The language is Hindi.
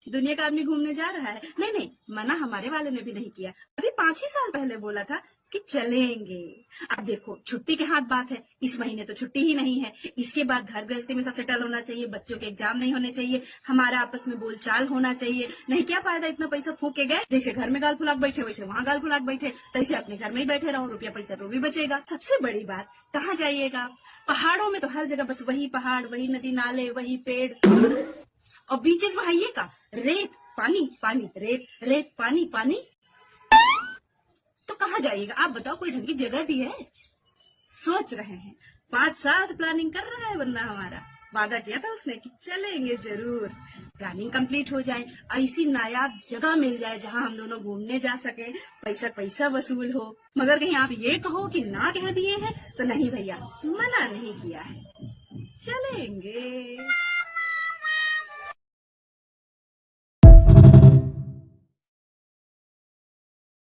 दुनिया का आदमी घूमने जा रहा है। नहीं नहीं, मना हमारे वाले ने भी नहीं किया। अभी 5 ही साल पहले बोला था कि चलेंगे। अब देखो, छुट्टी के हाथ बात है, इस महीने तो छुट्टी ही नहीं है। इसके बाद घर गृहस्थी में सब सेटल होना चाहिए, बच्चों के एग्जाम नहीं होने चाहिए, हमारा आपस में बोलचाल होना चाहिए। नहीं, क्या फायदा इतना पैसा फूक के गए, जैसे घर में गाल फुलाक बैठे वैसे वहाँ गाल फुलाक बैठे, तैसे अपने घर में ही बैठे रहो, रुपया पैसा तो भी बचेगा। सबसे बड़ी बात, कहाँ जाइएगा? पहाड़ों में तो हर जगह बस वही पहाड़, वही नदी नाले, वही पेड़, और बीचेस में आइए का रेत पानी पानी, रेत रेत पानी पानी। तो कहाँ जाइएगा आप बताओ? कोई ढंग की जगह भी है? सोच रहे हैं, 5 साल से प्लानिंग कर रहा है बंदा हमारा। वादा किया था उसने कि चलेंगे जरूर। प्लानिंग कंप्लीट हो जाए, ऐसी नायाब जगह मिल जाए जहां हम दोनों घूमने जा सके, पैसा पैसा वसूल हो। मगर कहीं आप ये कहो कि ना कह दिए हैं तो नहीं भैया, मना नहीं किया है, चलेंगे।